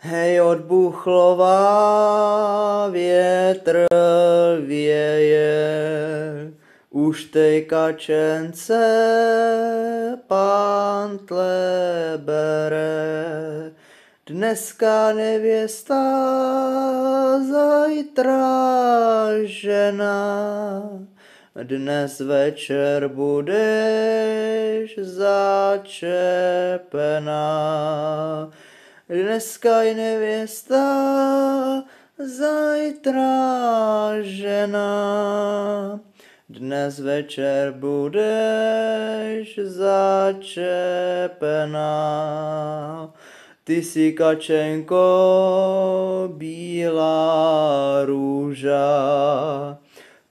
Hej, od Buchlova větr věje, už tej kačence pantle bere. Dneska nevěsta, zajtra žena, dnes večer budeš začepená. Dneska je nevěsta, zajtra žena, dnes večer budeš začepená. Ty jsi, kačenko, bílá růža,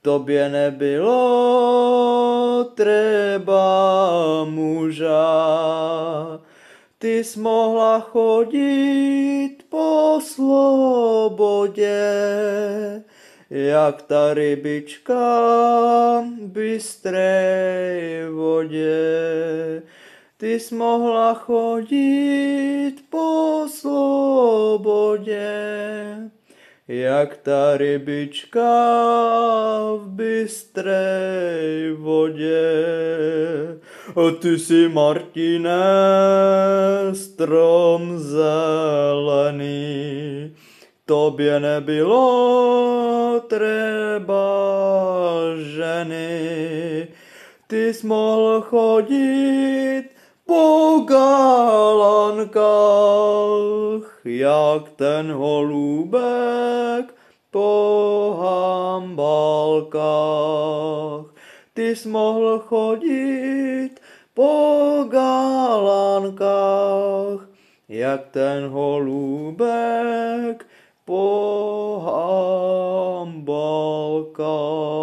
tobě nebylo třeba muža. Ty jsi mohla chodit po slobodě, jak ta rybička v bystrej vodě. Ty jsi mohla chodit po slobodě, jak ta rybička v bystrej vodě. A ty jsi, Martine, strom zelený, tobě nebylo třeba ženy. Ty jsi mohl chodit po galankách, jak ten holubek po hambalkách. Ty jsi mohl chodit po galankách, jak ten holubek po hambalkách.